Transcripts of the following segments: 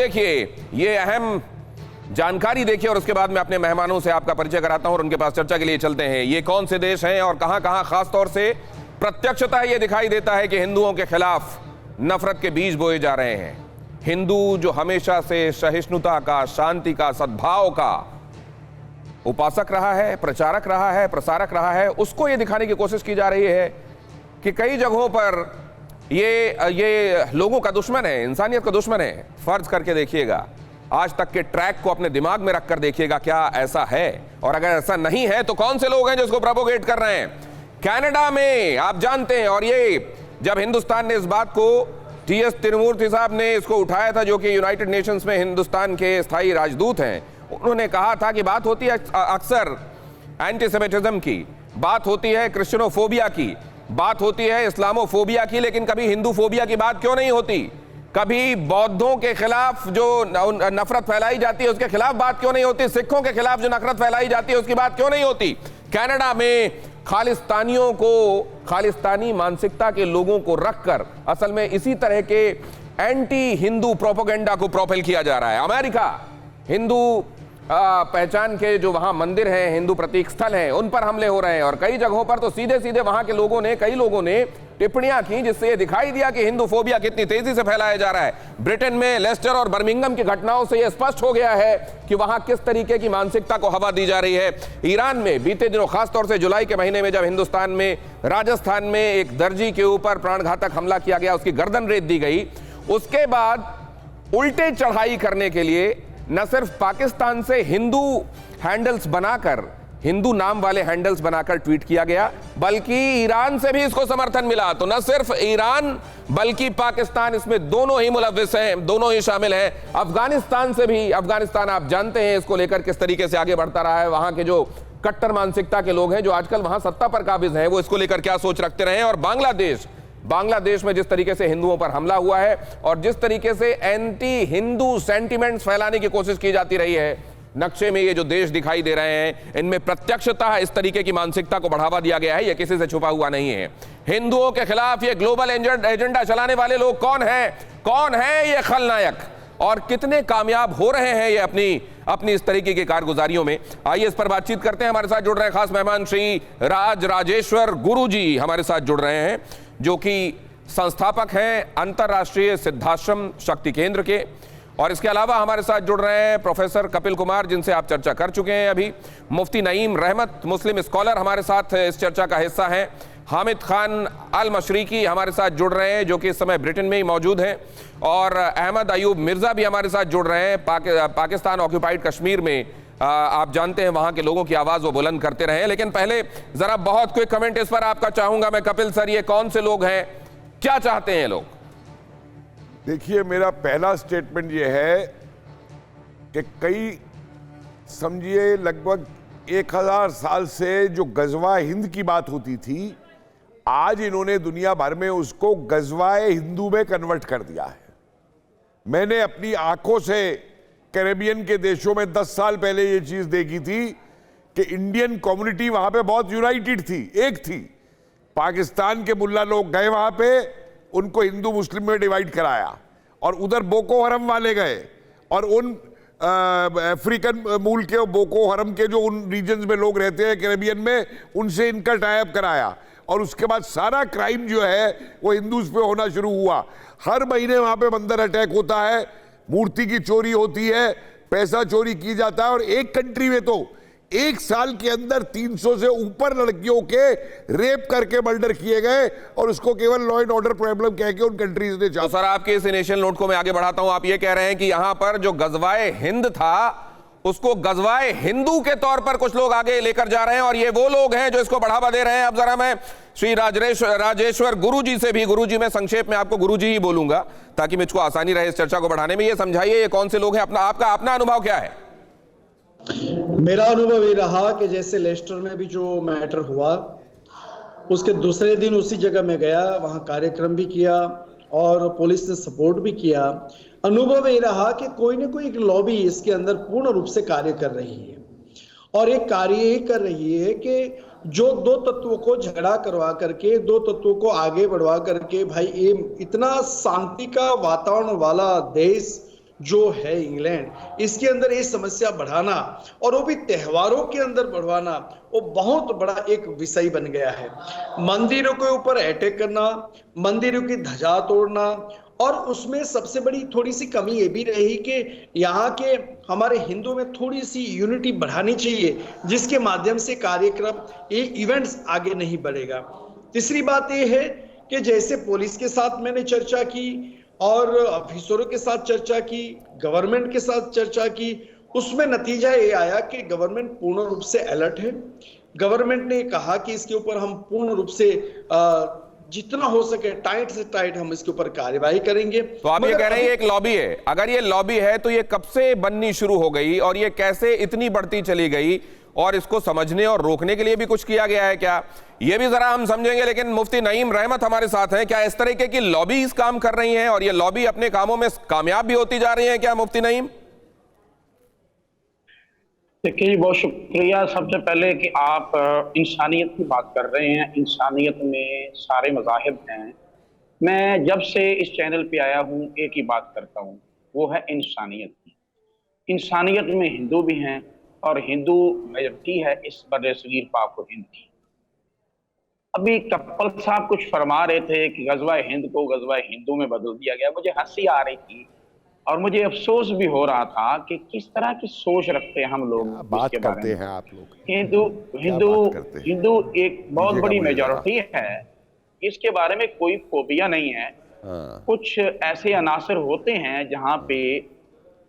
देखिए, ये अहम जानकारी देखिए और उसके बाद मैं अपने मेहमानों से आपका परिचय कराता हूं और उनके पास चर्चा के लिए चलते हैं। ये कौन से देश हैं और कहां कहां खास तौर से प्रत्यक्षतः ये दिखाई देता है कि हिंदुओं के खिलाफ नफरत के बीज बोए जा रहे हैं। हिंदू जो हमेशा से सहिष्णुता का, शांति का, सद्भाव का उपासक रहा है, प्रचारक रहा है, प्रसारक रहा है, उसको ये दिखाने की कोशिश की जा रही है कि कई जगहों पर ये लोगों का दुश्मन है, इंसानियत का दुश्मन है। फर्ज करके देखिएगा, आज तक के ट्रैक को अपने दिमाग में रखकर देखिएगा, क्या ऐसा है? और अगर ऐसा नहीं है तो कौन से लोग हैं जो इसको प्रोपोगेट कर रहे हैं? कनाडा में आप जानते हैं, और ये जब हिंदुस्तान ने इस बात को, टीएस तिरुमूर्ति साहब ने इसको उठाया था, जो कि यूनाइटेड नेशंस में हिंदुस्तान के स्थायी राजदूत हैं, उन्होंने कहा था कि बात होती है अक्सर एंटीसेमिटिज्म की, बात होती है क्रिश्चियनोफोबिया की, बात होती है इस्लामोफोबिया की, लेकिन कभी हिंदूफोबिया की बात क्यों नहीं होती? कभी बौद्धों के खिलाफ जो नफरत फैलाई जाती है उसके खिलाफ बात क्यों नहीं होती? सिखों के खिलाफ जो नफरत फैलाई जाती है उसकी बात क्यों नहीं होती? कनाडा में खालिस्तानियों को, खालिस्तानी मानसिकता के लोगों को रखकर असल में इसी तरह के एंटी हिंदू प्रोपेगेंडा को प्रोपेल किया जा रहा है। अमेरिका, हिंदू पहचान के जो वहां मंदिर हैं, हिंदू प्रतीक स्थल हैं, उन पर हमले हो रहे हैं और कई जगहों पर तो सीधे सीधे वहां के लोगों ने, कई लोगों ने टिप्पणियां की जिससे यह दिखाई दिया कि हिंदू फोबिया कितनी तेजी से फैलाया जा रहा है। ब्रिटेन में लेस्टर और बर्मिंघम की घटनाओं से यह स्पष्ट हो गया है कि वहां किस तरीके की मानसिकता को हवा दी जा रही है। ईरान में बीते दिनों, खासतौर से जुलाई के महीने में, जब हिंदुस्तान में राजस्थान में एक दर्जी के ऊपर प्राणघातक हमला किया गया, उसकी गर्दन रेत दी गई, उसके बाद उल्टे चढ़ाई करने के लिए न सिर्फ पाकिस्तान से हिंदू हैंडल्स बनाकर, हिंदू नाम वाले हैंडल्स बनाकर ट्वीट किया गया, बल्कि ईरान से भी इसको समर्थन मिला। तो न सिर्फ ईरान बल्कि पाकिस्तान, इसमें दोनों ही मुलव्विस हैं, दोनों ही शामिल हैं। अफगानिस्तान से भी, अफगानिस्तान आप जानते हैं इसको लेकर किस तरीके से आगे बढ़ता रहा है। वहां के जो कट्टर मानसिकता के लोग हैं जो आजकल वहां सत्ता पर काबिज हैं, वो इसको लेकर क्या सोच रखते रहे। और बांग्लादेश में जिस तरीके से हिंदुओं पर हमला हुआ है और जिस तरीके से एंटी हिंदू सेंटिमेंट्स फैलाने की कोशिश की जाती रही है, नक्शे में ये जो देश दिखाई दे रहे हैं, इनमें प्रत्यक्षतः इस तरीके की मानसिकता को बढ़ावा दिया गया है। यह किसी से छुपा हुआ नहीं है। हिंदुओं के खिलाफ ये ग्लोबल एजेंडा चलाने वाले लोग कौन है ये खलनायक, और कितने कामयाब हो रहे हैं ये अपनी इस तरीके की कारगुजारियों में? आइए इस पर बातचीत करते हैं। हमारे साथ जुड़ रहे हैं खास मेहमान श्री राजेश्वर गुरु जी हमारे साथ जुड़ रहे हैं, जो कि संस्थापक हैं अंतर्राष्ट्रीय सिद्धाश्रम शक्ति केंद्र के। और इसके अलावा हमारे साथ जुड़ रहे हैं प्रोफेसर कपिल कुमार, जिनसे आप चर्चा कर चुके हैं अभी। मुफ्ती नईम रहमत, मुस्लिम स्कॉलर, हमारे साथ इस चर्चा का हिस्सा हैं। हामिद खान अल मशरिकी हमारे साथ जुड़ रहे हैं, जो कि इस समय ब्रिटेन में ही मौजूद हैं। और अहमद अयूब मिर्जा भी हमारे साथ जुड़ रहे हैं। पाकिस्तान ऑक्यूपाइड कश्मीर में आप जानते हैं वहां के लोगों की आवाज वो बुलंद करते रहे। लेकिन पहले जरा बहुत क्विक कमेंट इस पर आपका चाहूंगा मैं। कपिल सर, ये कौन से लोग हैं, क्या चाहते हैं लोग? देखिए, मेरा पहला स्टेटमेंट ये है कि कई, समझिए लगभग 1000 साल से जो गजवा हिंद की बात होती थी, आज इन्होंने दुनिया भर में उसको गजवाए हिंदू में कन्वर्ट कर दिया है। मैंने अपनी आंखों से कैरेबियन के देशों में 10 साल पहले ये चीज देखी थी कि इंडियन कम्युनिटी वहां पे बहुत यूनाइटेड थी, एक थी। पाकिस्तान के मुल्ला लोग गए वहां पे, उनको हिंदू मुस्लिम में डिवाइड कराया, और उधर बोको हरम वाले गए और उन अफ्रीकन मूल के बोको हरम के जो उन रीजन्स में लोग रहते हैं कैरेबियन में, उनसे इनका टाइप कराया। और उसके बाद सारा क्राइम जो है वो हिंदूज पे होना शुरू हुआ। हर महीने वहां पे मंदिर अटैक होता है, मूर्ति की चोरी होती है, पैसा चोरी की जाता है। और एक कंट्री में तो एक साल के अंदर 300 से ऊपर लड़कियों के रेप करके मर्डर किए गए, और उसको केवल लॉ एंड ऑर्डर प्रॉब्लम कह के उन कंट्रीज ने तो सर, आपके इस इनिशियल नोट को मैं आगे बढ़ाता हूं। आप ये कह रहे हैं कि यहां पर जो गजवाए हिंद था, उसको गजवाए हिंदू के तौर पर कुछ लोग आगे लेकर जा रहे हैं, और ये वो लोग हैं जो इसको बढ़ावा दे रहे हैं। अब जरा मैं श्री राजेश्वर गुरु जी से भी, गुरु जी मैं संक्षेप में आपको गुरु जी ही बोलूंगा ताकि मुझको आसानी रहे इस चर्चा को बढ़ाने में। ये समझाइए, ये कौन से लोग हैं, आपका अपना अनुभव क्या है? मेरा अनुभव ये रहा कि जैसे लेस्टर में भी जो मैटर हुआ, उसके दूसरे दिन उसी जगह में गया, वहां कार्यक्रम भी किया और पुलिस ने सपोर्ट भी किया। अनुभव ये रहा कि कोई ना कोई एक लॉबी इसके अंदर पूर्ण रूप से कार्य कर रही है, और एक कार्य ये कर रही है कि जो दो तत्वों को झगड़ा करवा करके, दो तत्वों को आगे बढ़वा करके, भाई ये इतना शांति का वातावरण वाला देश जो है इंग्लैंड, इसके अंदर ये समस्या बढ़ाना और वो भी त्योहारों के अंदर बढ़वाना, वो बहुत बड़ा एक विषय बन गया है। मंदिरों के ऊपर अटैक करना, मंदिरों की ध्वजा तोड़ना, और उसमें सबसे बड़ी थोड़ी सी कमी ये भी रही कि यहाँ के हमारे हिंदू में थोड़ी सी यूनिटी बढ़ानी चाहिए, जिसके माध्यम से कार्यक्रम ये इवेंट्स आगे नहीं बढ़ेगा। तीसरी बात ये है कि जैसे पुलिस के साथ मैंने चर्चा की और ऑफिसरों के साथ चर्चा की, गवर्नमेंट के साथ चर्चा की, उसमें नतीजा ये आया कि गवर्नमेंट पूर्ण रूप से अलर्ट है। गवर्नमेंट ने कहा कि इसके ऊपर हम पूर्ण रूप से जितना हो सके टाइट से टाइट हम इसके ऊपर कार्यवाही करेंगे। तो आप ये कह रहे हैं ये एक लॉबी है। अगर ये लॉबी है तो ये कब से बननी शुरू हो गई और ये कैसे इतनी बढ़ती चली गई, और इसको समझने और रोकने के लिए भी कुछ किया गया है क्या, ये भी जरा हम समझेंगे। लेकिन मुफ्ती नईम रहमत हमारे साथ हैं। क्या इस तरीके की लॉबी इस काम कर रही हैं और ये लॉबी अपने कामों में कामयाब भी होती जा रही है क्या मुफ्ती नईम? देखिए जी, बहुत शुक्रिया सबसे पहले कि आप इंसानियत की बात कर रहे हैं। इंसानियत में सारे मज़ाहिब हैं। मैं जब से इस चैनल पे आया हूँ एक ही बात करता हूँ, वो है इंसानियत की। इंसानियत में हिंदू भी हैं और हिंदू मेजॉरिटी है इस बर्र-ए-सगीर पाक व हिंद की। अभी कप्पल साहब कुछ फरमा रहे थे कि गज़वा हिंद को गज़वा हिंदू में बदल दिया गया। मुझे हंसी आ रही थी और मुझे अफसोस भी हो रहा था कि किस तरह की सोच रखते हैं हम लोग। बात करते हैं आप लोग। हिंदू एक बहुत बड़ी मेजॉरिटी है, इसके बारे में कोई फोबिया नहीं है। कुछ ऐसे अनासर होते हैं जहाँ पे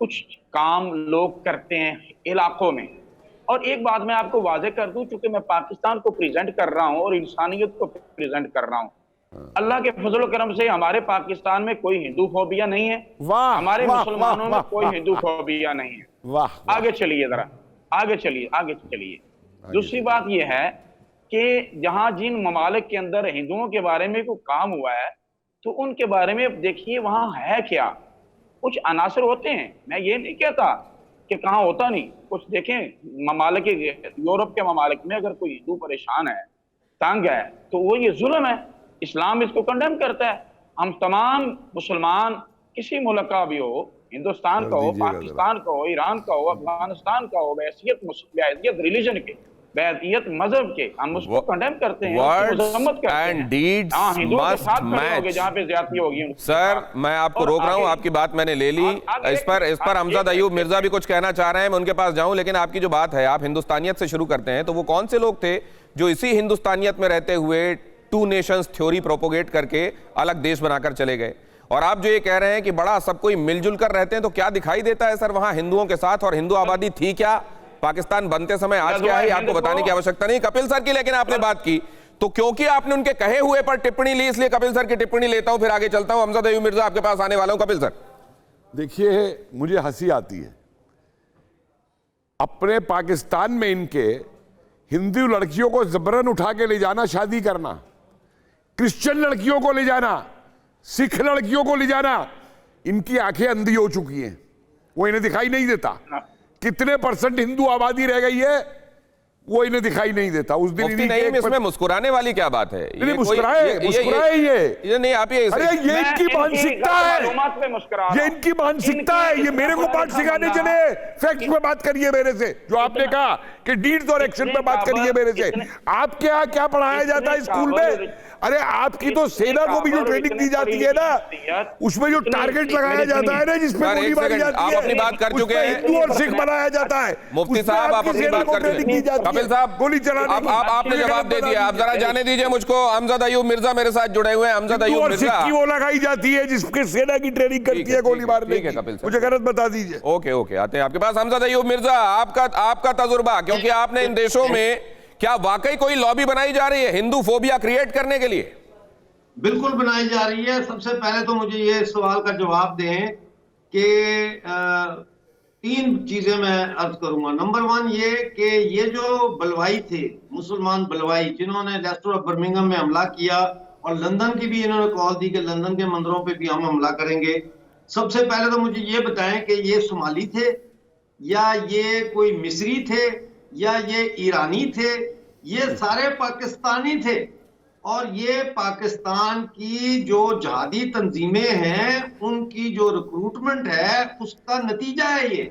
कुछ काम लोग करते हैं इलाकों में। और एक बात मैं आपको वाज़ेह कर दूं, चूंकि मैं पाकिस्तान को प्रेजेंट कर रहा हूं और इंसानियत को प्रेजेंट कर रहा हूं, अल्लाह के फजल करम से हमारे पाकिस्तान में कोई हिंदू फोबिया नहीं है। हमारे मुसलमानों में कोई हिंदू फोबिया नहीं है। वाह, आगे चलिए, जरा आगे चलिए। दूसरी बात यह है कि जहां जिन ममालिक के अंदर हिंदुओं के बारे में कोई काम हुआ है तो उनके बारे में देखिए वहां है क्या। कुछ अनासर होते हैं, मैं ये नहीं कहता कि कहाँ होता नहीं। कुछ देखें ममालिक, यूरोप के ममालिक में अगर कोई हिंदू परेशान है, तंग है, तो वो ये जुल्म है। इस्लाम इसको कंडेम करता है। हम तमाम मुसलमान किसी मुल्क का भी हो, हिंदुस्तान का हो, पाकिस्तान का हो, ईरान का हो, अफगानिस्तान का हो, बैसियत रिलीजन के, बैसियत मजहब के, हम उसको कंडेम करते हैं, मजम्मत करते हैं। हाँ, हिंदुओं के साथ खड़े होंगे जहाँ पे ज्यादती होगी। सर, मैं आपको रोक रहा हूँ, आपकी बात मैंने ले ली। इस पर हमज़द अयूब मिर्जा भी कुछ कहना चाह रहे हैं, मैं उनके पास जाऊं। लेकिन आपकी जो बात है, आप हिंदुस्तानियत से शुरू करते हैं, तो वो कौन से लोग थे जो इसी हिंदुस्तानियत में रहते हुए टू नेशंस थ्योरी प्रोपोगेट करके अलग देश बनाकर चले गए? और आप जो ये कह रहे हैं कि बड़ा सब कोई मिलजुल कर रहते हैं, तो क्या दिखाई देता है सर वहां हिंदुओं के साथ? और हिंदू आबादी थी क्या पाकिस्तान बनते समय, आज क्या है, आपको बताने की आवश्यकता नहीं कपिल सर की। लेकिन आपने बात की तो क्योंकि आपने उनके कहे हुए पर टिप्पणी ली, इसलिए कपिल सर की टिप्पणी लेता हूं, फिर आगे चलता हूं। हमज़द अयूब मिर्जा आपके पास आने वाला हूं। कपिल सर, देखिए, मुझे हंसी आती है। अपने पाकिस्तान में इनके हिंदू लड़कियों को जबरन उठा के ले जाना, शादी करना, क्रिश्चियन लड़कियों को ले जाना, सिख लड़कियों को ले जाना, इनकी आंखें अंधी हो चुकी हैं, वो इन्हें दिखाई नहीं देता। कितने परसेंट हिंदू आबादी रह गई है वो इन्हें दिखाई नहीं देता। उस दिन नहीं, इसमें मुस्कुराने वाली क्या बात है? ये मुस्कुराए ये नहीं, आप ये इनकी मानसिकता है, ये इनकी मानसिकता है। ये मेरे को बात सिखाने चले, फैक्ट पे बात करिए मेरे से। जो आपने कहा कि डीड्स और एक्शन पे बात करिए मेरे से। आपके यहाँ क्या पढ़ाया जाता है स्कूल में? अरे आपकी तो सेना को भी जो ट्रेनिंग दी जाती है ना, उसमें जो टारगेट लगाया जाता है ना, जिसपे गोली मारी जाती है, अपनी बात कर चुके हैं, हिंदू और सिख बनाया जाता है। मुफ्ती साहब, आप अपनी बात कर चुके हैं। कपिल साहब, गोली चलाने की आपने जवाब दे दिया, आप जरा जाने दीजिए मुझको। हमज़द अयूब मिर्जा मेरे साथ जुड़े हुए हैं। हमज़द अयूब मिर्जा, वो लगाई जाती है जिसके सेना की ट्रेनिंग करती है गोली मारने की। मुझे गलत बता दीजिए। ओके, आते हैं आपके पास। हमज़द अयूब मिर्जा, आपका तजुर्बा, क्योंकि आपने इन देशों में, क्या वाकई कोई लॉबी बनाई जा रही है हिंदू फोबिया क्रिएट करने के लिए? बिल्कुल बनाई जा रही है। सबसे पहले तो मुझे ये सवाल का जवाब दें कि 3 चीजें मैं अर्ज करूंगा। नंबर 1 ये कि ये जो बलवाई थे, मुसलमान बलवाई, जिन्होंने लेस्टर ऑफ बर्मिंघम में हमला किया और लंदन की भी इन्होंने कॉल दी कि लंदन के मंदिरों पे भी हम हमला करेंगे। सबसे पहले तो मुझे ये बताएं कि ये सोमाली थे या ये कोई मिस्री थे या ये ईरानी थे? ये सारे पाकिस्तानी थे। और ये पाकिस्तान की जो जिहादी तंजीमें हैं उनकी जो रिक्रूटमेंट है उसका नतीजा है ये।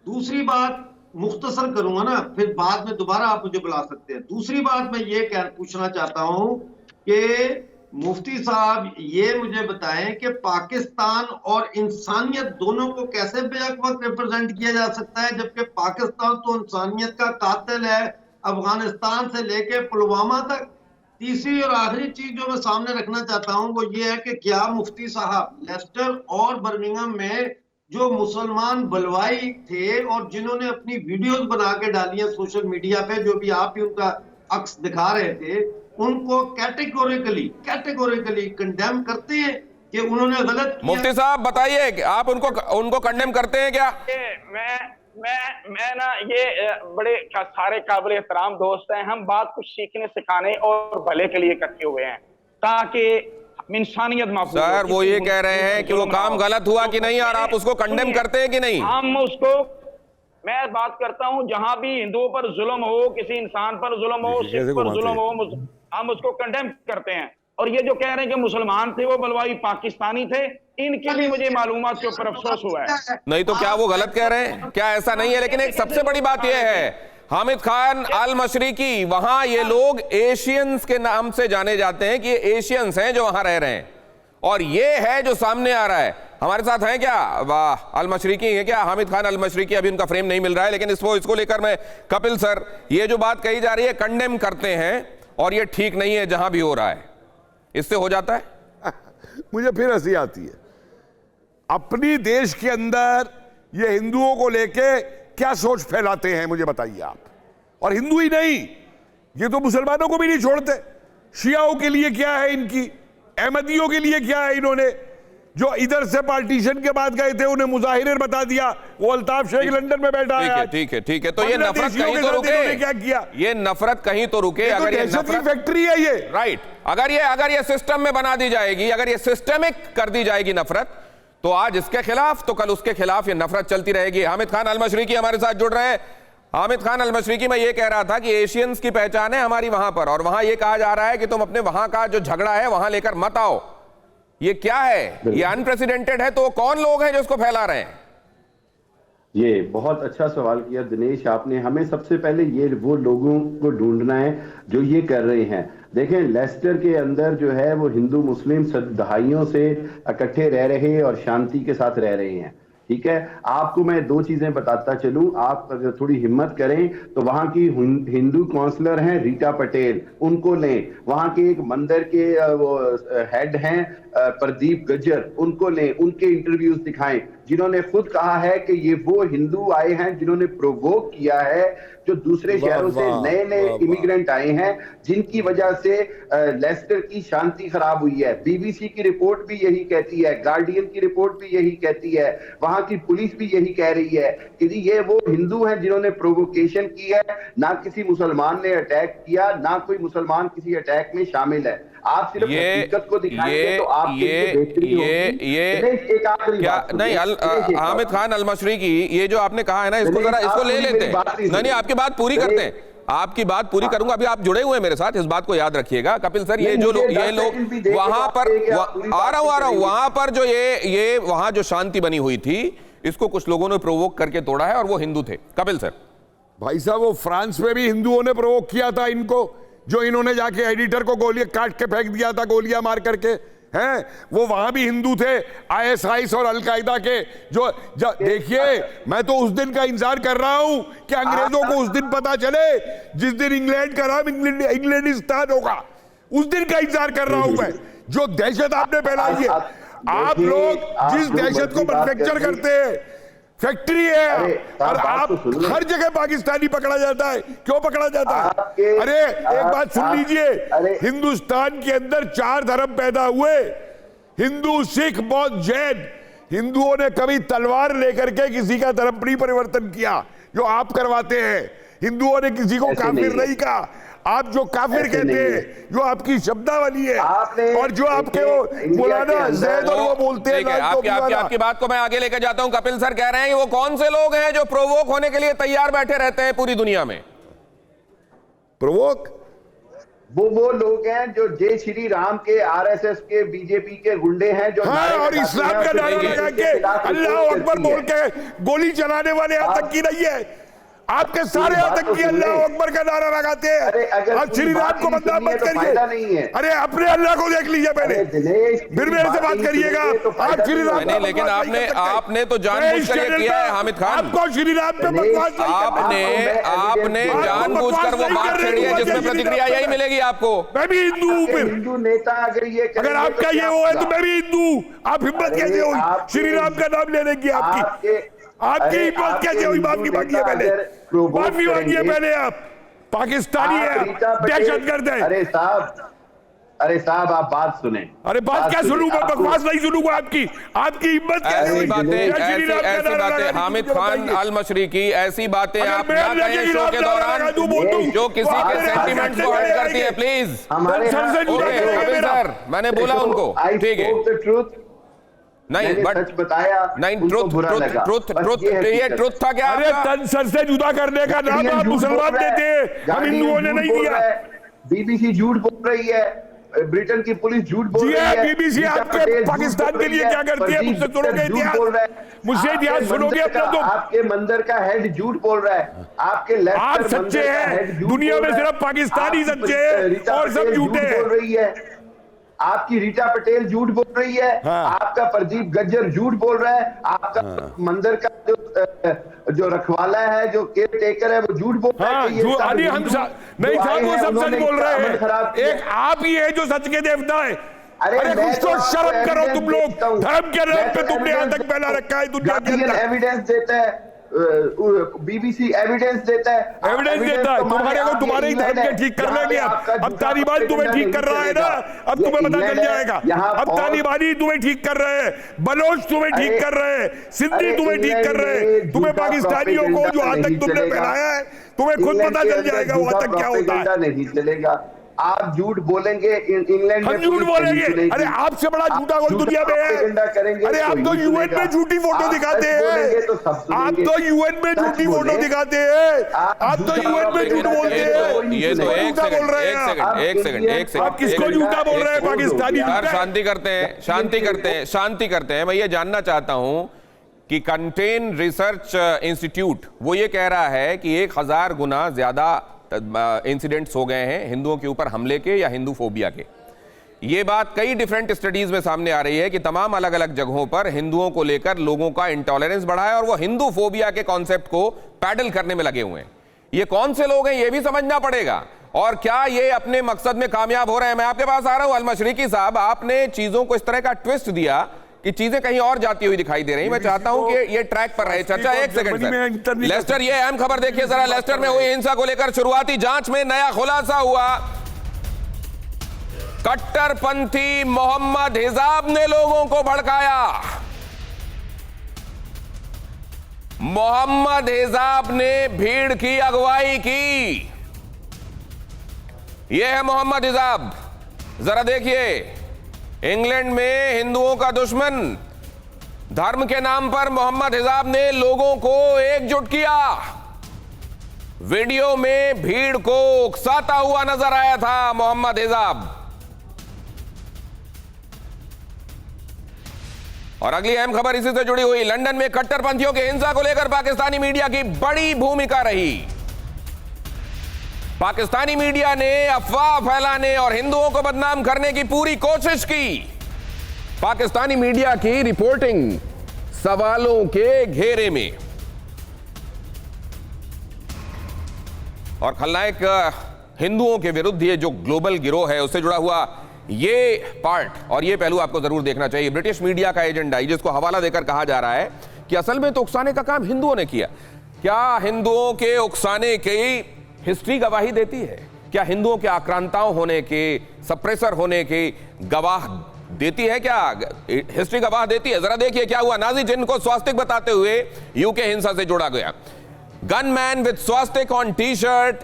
दूसरी बात मुख्तसर करूंगा ना, फिर बाद में दोबारा आप मुझे बुला सकते हैं। दूसरी बात मैं ये पूछना चाहता हूं कि मुफ्ती साहब ये मुझे बताएं कि पाकिस्तान और इंसानियत दोनों को कैसे बेक वक्त रिप्रेजेंट किया जा सकता है, जबकि पाकिस्तान तो इंसानियत का कातिल है अफगानिस्तान से लेके पुलवामा तक। तीसरी और आखिरी चीज जो मैं सामने रखना चाहता हूं वो ये है कि क्या मुफ्ती साहब लेस्टर और बर्मिंघम में जो मुसलमान बलवाई थे और जिन्होंने अपनी वीडियोस बना के डाली है सोशल मीडिया पे, जो भी आप ही उनका अक्स दिखा रहे थे, उनको कैटेगोरिकली कंडेम करते हैं कि उन्होंने गलत किया? मुफ्ती साहब बताइए कि आप उनको कंडेम करते हैं क्या? मैं ना ये बड़े सारे काबिल एहतराम दोस्त हैं, हम बात कुछ सीखने सिखाने और भले के लिए इकट्ठे हुए हैं ताकि इंसानियत महफूज हो। सर वो ये कह रहे हैं कि वो काम गलत हुआ कि नहीं, और आप उसको कंडेम करते हैं कि नहीं? हम उसको, मैं बात करता हूं जहां भी हिंदुओं पर जुल्म हो, किसी इंसान पर जुल्म हो, सिख पर जुल्म हो, हम उसको कंडेम करते हैं। और ये जो कह रहे हैं कि मुसलमान थे वो बलवाई पाकिस्तानी थे, इनके लिए मुझे मालूमात के ऊपर अफसोस हुआ है। नहीं तो क्या वो गलत कह रहे हैं? क्या ऐसा नहीं है? लेकिन एक सबसे बड़ी बात यह है, हामिद खान अल मशरिकी, वहां ये लोग एशियंस के नाम से जाने जाते हैं कि ये एशियंस हैं जो वहां रह रहे हैं, और ये है जो सामने आ रहा है। हमारे साथ है क्या वाह अल मशरिकी है क्या? हामिद खान अल मशरिकी, अभी उनका फ्रेम नहीं मिल रहा है, लेकिन इसको लेकर मैं, कपिल सर, ये जो बात कही जा रही है कंडेम करते हैं और ये ठीक नहीं है जहां भी हो रहा है, इससे हो जाता है? मुझे फिर हंसी आती है। अपनी देश के अंदर ये हिंदुओं को लेके क्या सोच फैलाते हैं मुझे बताइए आप। और हिंदू ही नहीं, ये तो मुसलमानों को भी नहीं छोड़ते। शियाओं के लिए क्या है इनकी, अहमदियों के लिए क्या है, इन्होंने जो इधर से पार्टीशन के बाद गए थे उन्हें मुजाहिर बता दिया। वो अल्ताफ शेख लंदन में बैठा है। ठीक है। तो ये नफरत कहीं तो रुके, क्या किया ये नफरत कहीं तो रुके। अगर ये नफरत की फैक्ट्री है ये, राइट, अगर ये सिस्टम में बना दी जाएगी, अगर ये सिस्टमिक कर दी जाएगी नफरत, तो आज इसके खिलाफ तो कल उसके खिलाफ ये नफरत चलती रहेगी। हामिद खान अल मशरिकी हमारे साथ जुड़ रहे हैं। हामिद खान अल मशरिकी, मैं ये कह रहा था कि एशियंस की पहचान है हमारी वहां पर, और वहां ये कहा जा रहा है कि तुम अपने वहां का जो झगड़ा है वहां लेकर मत आओ। ये क्या है? ये अनप्रेसिडेंटेड है। तो कौन लोग हैं जो इसको फैला रहे हैं? ये बहुत अच्छा सवाल किया दिनेश आपने। हमें सबसे पहले ये वो लोगों को ढूंढना है जो ये कर रहे हैं। देखें, लेस्टर के अंदर जो है वो हिंदू मुस्लिम दहाइयों से इकट्ठे रह रहे और शांति के साथ रह रहे हैं। ठीक है, आपको मैं दो चीजें बताता चलूं, आप अगर थोड़ी हिम्मत करें तो वहां की हिंदू काउंसलर हैं रीटा पटेल, उनको लें। वहां के एक मंदिर के वो हेड हैं प्रदीप गज्जर, उनको लें, उनके इंटरव्यूज दिखाएं, जिन्होंने खुद कहा है कि ये वो हिंदू आए हैं जिन्होंने प्रोवोक किया है, जो दूसरे शहरों से नए नए इमिग्रेंट आए हैं, जिनकी वजह से लेस्टर की शांति खराब हुई है। बीबीसी की रिपोर्ट भी यही कहती है, गार्डियन की रिपोर्ट भी यही कहती है, वहां की पुलिस भी यही कह रही है कि ये वो हिंदू हैं जिन्होंने प्रोवोकेशन की है, ना किसी मुसलमान ने अटैक किया, ना कोई मुसलमान किसी अटैक में शामिल है। आप सिर्फ हकीकत को दिखाएंगे तो आपके लिए बेहतरी होगी। एक आखिरी बात नहीं, हामिद खान अल मशरिकी, ये जो आपने कहा है ना, इसको जरा इसको ले लेते हैं। नहीं, आपकी बात पूरी करते हैं, आपकी बात पूरी करूंगा। अभी आप जुड़े हुए हैं मेरे साथ, इस बात को याद रखिएगा। कपिल सर, ये लोग वहां पर आ रहा हूं, वहां पर जो ये वहां जो शांति बनी हुई थी, इसको कुछ लोगों ने प्रोवोक करके तोड़ा है, और वो हिंदू थे। कपिल सर, भाई साहब, वो फ्रांस में भी हिंदुओं ने प्रोवोक किया था इनको, जो इन्होंने जाके एडिटर को गोलियां काट के फेंक दिया था, गोलियां मार करके हैं। वो वहां भी हिंदू थे, आईएसआईएस और अलकायदा के। जो देखिए, मैं तो उस दिन का इंतजार कर रहा हूं कि अंग्रेजों को उस दिन पता चले जिस दिन इंग्लैंड का नाम इंग्लैंडिस्तान होगा। उस दिन का इंतजार कर रहा हूं मैं। जो दहशत आपने फैलाई है, आप लोग जिस दहशत को मैन्युफैक्चर करते हैं, फैक्ट्री है, और आप हर जगह पाकिस्तानी पकड़ा जाता है। क्यों पकड़ा जाता है? अरे एक बात सुन लीजिए, हिंदुस्तान के अंदर 4 धर्म पैदा हुए, हिंदू, सिख, बौद्ध, जैन। हिंदुओं ने कभी तलवार लेकर के किसी का धर्म नहीं परिवर्तन किया, जो आप करवाते हैं। हिंदुओं ने किसी को काफिर नहीं कहा। आप जो काफिर कहते हैं, जो आपकी शब्दावली है, और जो आपके वो मौलाना जैद और वो बोलते हैं, आपकी बात को मैं आगे लेकर जाता हूं। कपिल सर कह रहे हैं कि वो कौन से लोग हैं जो प्रोवोक होने के लिए तैयार बैठे रहते हैं पूरी दुनिया में? प्रोवोक वो लोग हैं जो जय श्री राम के, आरएसएस के, बीजेपी के गुंडे हैं जो हाँ, और इस्लाम का नारा लगा के अल्लाह अकबर बोल के गोली चलाने वाले आतंकी नहीं है। आपके सारे आतंकी अल्लाह अकबर का नारा लगाते हैं और श्री राम को बदनाम मत करिए। अरे अपने अल्लाह को देख लीजिए पहले, फिर मेरे से बात करिएगा। आप श्री राम नहीं, लेकिन आपने तो जानबूझकर ये किया है हामिद खान। आपको श्री राम पे बकवास आपने जानबूझकर वो बात छेड़ी है जिसमें प्रतिक्रिया यही मिलेगी आपको। मैं भी हिंदू हूँ, फिर हिंदू नेता अगर आपका ये वो है तो मैं भी हिंदू। आप हिम्मत कैसे हुई श्री राम का नाम लेने की? आपकी हिम्मत कैसे हुई? माफी मांगिए पहले, माफी मांगिए पहले। आप पाकिस्तानी है, दहशतगर्द है। अरे साहब आप बात सुने। अरे बात क्या सुनूं मैं? बकवास नहीं सुनूंगा आपकी हिम्मत कैसे हुई? ऐसी बातें हामिद खान अल मशरिकी, ऐसी बातें आप ना कहें शो के दौरान जो किसी के सेंटिमेंट्स को हर्ट करती है। प्लीज सर, मैंने बोला उनको, ठीक है नहीं, बट सच बताया नहीं, ट्रुथ ये ट्रुथ था क्या? अरे तन सर से जुदा करने का नाम आप मुसलमान देते, हम हिंदुओं ने नहीं दिया। बीबीसी झूठ बोल रही है, ब्रिटेन की पुलिस झूठ बोल रही है। बीबीसी आपके पाकिस्तान के लिए क्या करती है? मुझसे सुनोगे इतिहास, मुझसे इतिहास सुनोगे अपना? तो आपके मंदिर का हेड झूठ बोल रहा है, आपके आप सच्चे हैं, दुनिया में सिर्फ पाकिस्तानी सच्चे हैं और सब झूठे हैं। बोल रही है आपकी रीटा पटेल झूठ बोल रही है, आपका प्रदीप गज्जर झूठ बोल रहा है, आपका मंदिर का जो रखवाला है, जो केयर टेकर है, वो झूठ बोल रहा है। नहीं साहब, वो सब सच बोल रहे हैं। एक आप ही है जो सच के देवता है। अरे कुछ तो शर्म करो तुम लोग, धर्म के नाम पे तुमने आतंक फैला रखा है दुनिया के अंदर। एविडेंस देता है, बीबीसी एविडेंस देता है, तुम्हारे को तुम्हारे ही धर्म के ठीक कर लेंगे। अब तालिबान तुम्हें ठीक कर रहा है ना, अब तुम्हें पता चल जाएगा। अब तालिबानी तुम्हें ठीक कर रहे हैं, बलोच तुम्हें ठीक कर रहे हैं, सिंधी तुम्हें ठीक कर रहे हैं। तुम्हें पाकिस्तानियों को जो आतंक तुमने फैलाया है, तुम्हें खुद पता चल जाएगा वो आतंक क्या होता है। नहीं चलेगा, आप झूठ बोलेंगे, इंग्लैंड हम झूठ बोलेंगे। अरे आपसे बड़ा झूठा कोई दुनिया में है? अरे आप तो यूएन में झूठी फोटो दिखाते हैं, आप तो यूएन में झूठी फोटो दिखाते हैं, आप तो यूएन में झूठ बोलते हैं। ये तो एक सेकंड, आप किसको झूठा बोल रहे हैं? पाकिस्तानी। शांति करते हैं। मैं ये जानना चाहता हूं कि कंटेन रिसर्च इंस्टीट्यूट वो ये कह रहा है कि 1000 गुना ज्यादा इंसिडेंट्स हो गए हैं हिंदुओं के ऊपर हमले के या हिंदू फोबिया के। ये बात कई डिफरेंट स्टडीज में सामने आ रही है कि तमाम अलग अलग जगहों पर हिंदुओं को लेकर लोगों का इंटॉलरेंस बढ़ा है और वो हिंदू फोबिया के कॉन्सेप्ट को पैडल करने में लगे हुए हैं। ये कौन से लोग हैं ये भी समझना पड़ेगा, और क्या ये अपने मकसद में कामयाब हो रहे हैं? मैं आपके पास आ रहा हूं अल मशरिकी साहब, आपने चीजों को इस तरह का ट्विस्ट दिया कि चीजें कहीं और जाती हुई दिखाई दे रही। मैं चाहता हूं कि ये ट्रैक पर रहे चर्चा। एक सेकंड सर, लेस्टर, ये अहम खबर देखिए जरा। लेस्टर में हुई हिंसा को लेकर शुरुआती जांच में नया खुलासा हुआ। कट्टरपंथी मोहम्मद हिजाब ने लोगों को भड़काया। मोहम्मद हिजाब ने भीड़ की अगुवाई की। यह है मोहम्मद हिजाब, जरा देखिए। इंग्लैंड में हिंदुओं का दुश्मन, धर्म के नाम पर मोहम्मद हिजाब ने लोगों को एकजुट किया। वीडियो में भीड़ को उकसाता हुआ नजर आया था मोहम्मद हिजाब। और अगली अहम खबर इसी से जुड़ी हुई। लंदन में कट्टरपंथियों की हिंसा को लेकर पाकिस्तानी मीडिया की बड़ी भूमिका रही। पाकिस्तानी मीडिया ने अफवाह फैलाने और हिंदुओं को बदनाम करने की पूरी कोशिश की। पाकिस्तानी मीडिया की रिपोर्टिंग सवालों के घेरे में, और खलनायक हिंदुओं के विरुद्ध ये जो ग्लोबल गिरोह है उससे जुड़ा हुआ ये पार्ट और ये पहलू आपको जरूर देखना चाहिए। ब्रिटिश मीडिया का एजेंडा, जिसको हवाला देकर कहा जा रहा है कि असल में तो उकसाने का काम हिंदुओं ने किया। क्या हिंदुओं के उकसाने की हिस्ट्री गवाही देती है? क्या हिंदुओं के आक्रांताओं होने के, सप्रेसर होने के गवाह देती है? क्या हिस्ट्री गवाह देती है? जरा देखिए क्या हुआ। नाजी चिन्ह को स्वास्तिक बताते हुए यूके हिंसा से जोड़ा गया। Gunman with swastika on T shirt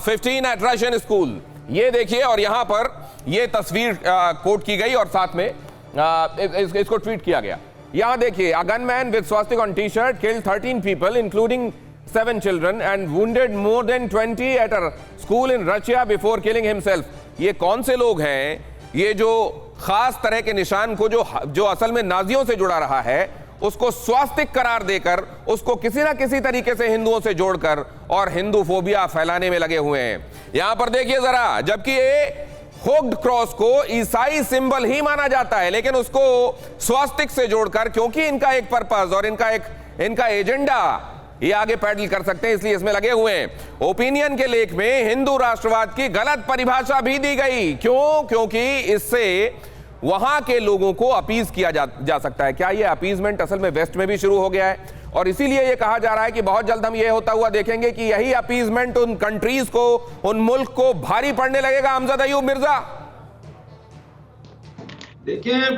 15 at Russian school, ये देखिए। और यहां पर ये तस्वीर कोट की गई और साथ में इसको ट्वीट किया गया। यहां देखिए, a gunman with swastika on T shirt killed 13 people including 7 children and wounded more than 20 at a school in Russia before killing himself. ये कौन से लोग हैं? ये जो खास तरह के निशान को जो असल में नाजियों से जुड़ा रहा है, उसको स्वास्तिक करार देकर उसको किसी ना किसी तरीके से हिंदुओं से जोड़कर और हिंदू फोबिया फैलाने में लगे हुए हैं। यहां पर देखिए जरा, जबकि ये होक्ड क्रॉस को ईसाई सिंबल ही माना जाता है, लेकिन उसको स्वास्तिक से जोड़कर, क्योंकि इनका एक पर्पस और इनका एजेंडा ये आगे पैडल कर सकते हैं, इसलिए इसमें लगे हुए हैं। ओपिनियन के लेख में हिंदू राष्ट्रवाद की गलत परिभाषा भी दी गई। क्यों? क्योंकि इससे वहां के लोगों को अपीज किया जा सकता है। क्या ये अपीजमेंट असल में वेस्ट में भी शुरू हो गया है? और इसीलिए ये कहा जा रहा है कि बहुत जल्द हम ये होता हुआ देखेंगे कि यही अपीजमेंट उन कंट्रीज को, उन मुल्क को भारी पड़ने लगेगा। अमजद अयूब मिर्जा, देखिए,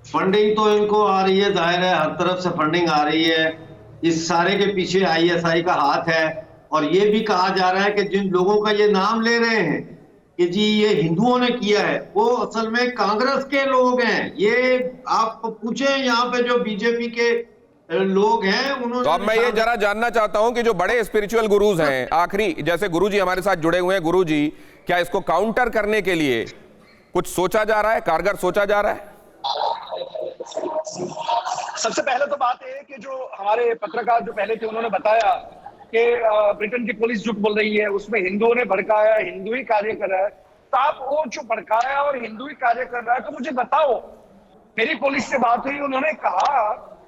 फंडिंग तो इनको आ रही है, जाहिर है हर तरफ से फंडिंग आ रही है। इस सारे के पीछे आईएसआई का हाथ है। और ये भी कहा जा रहा है कि जिन लोगों का ये नाम ले रहे हैं कि जी ये हिंदुओं ने किया है, वो असल में कांग्रेस के लोग हैं। ये आप पूछे यहाँ पे जो बीजेपी के लोग हैं, उन्होंने। तो अब मैं ये जरा जानना चाहता हूं कि जो बड़े स्पिरिचुअल गुरुज हैं, आखिरी जैसे गुरुजी हमारे साथ जुड़े हुए हैं, गुरुजी क्या इसको काउंटर करने के लिए कुछ सोचा जा रहा है, कारगर सोचा जा रहा है? सबसे पहले तो बात है कि जो हमारे पत्रकार जो पहले थे उन्होंने बताया कि ब्रिटेन की पुलिस झूठ बोल रही है, उसमें हिंदुओं ने भड़काया, हिंदू ही कार्य कर रहा है। तो आप वो जो भड़काया और हिंदू ही कार्य कर रहा है, तो मुझे बताओ। मेरी पुलिस से बात हुई, उन्होंने कहा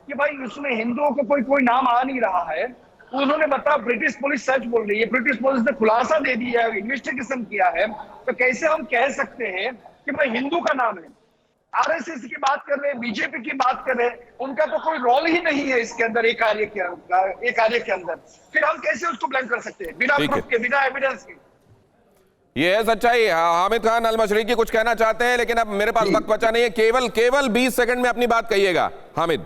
कि भाई उसमें हिंदुओं को कोई नाम आ नहीं रहा है। उन्होंने बताया ब्रिटिश पुलिस सच बोल रही है, ब्रिटिश पुलिस ने खुलासा दे दिया है, इन्वेस्टिगेशन किया है। तो कैसे हम कह सकते हैं कि भाई हिंदू का नाम है? आरएसएस की बात कर रहे हैं, बीजेपी की बात कर रहे हैं, उनका तो कोई रोल ही नहीं है इसके अंदर, एक कार्य के अंदर। फिर हम कैसे उसको ब्लेम कर सकते हैं बिना प्रूफ के, बिना एविडेंस के? ये है सच्चाई। हामिद खान अल मशरिकी कुछ कहना चाहते हैं, लेकिन अब मेरे पास वक्त बचा नहीं है। केवल 20 सेकंड में अपनी बात कहिएगा। हामिद,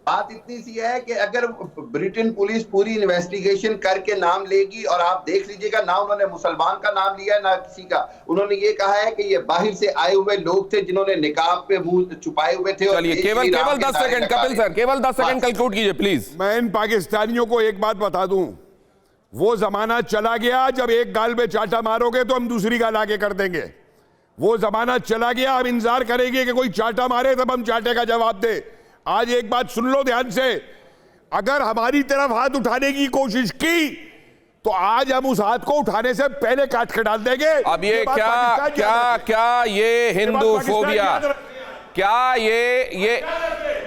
बात इतनी सी है कि अगर ब्रिटेन पुलिस पूरी इन्वेस्टिगेशन करके नाम लेगी, और आप देख लीजिएगा ना उन्होंने मुसलमान का नाम लिया है ना किसी का। उन्होंने ये कहा है कि ये बाहर से आए हुए लोग थे जिन्होंने निकाब पे मुंह छुपाए हुए थे। चलिए केवल 10 सेकंड कपिल सर, केवल 10 सेकंड कंक्लूड कीजिए प्लीज। मैं इन पाकिस्तानियों को एक बात बता दूं, वो जमाना चला गया जब एक गाल पे चाटा मारोगे तो हम दूसरी गाल आगे कर देंगे। वो जमाना चला गया, हम इंतजार करेंगे कि कोई चाटा मारे तब हम चाटे का जवाब दे। आज एक बात सुन लो ध्यान से, अगर हमारी तरफ हाथ उठाने की कोशिश की तो आज हम उस हाथ को उठाने से पहले काट के डाल देंगे। अब ये क्या ये हिंदू फोबिया, क्या ये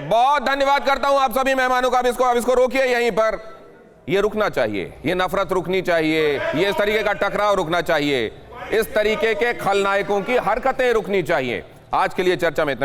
बहुत धन्यवाद करता हूं आप सभी मेहमानों का। अब इसको रोकिए यहीं पर। ये रुकना चाहिए, ये नफरत रुकनी चाहिए, ये इस तरीके का टकराव रुकना चाहिए, इस तरीके के खलनायकों की हरकतें रुकनी चाहिए। आज के लिए चर्चा में इतना।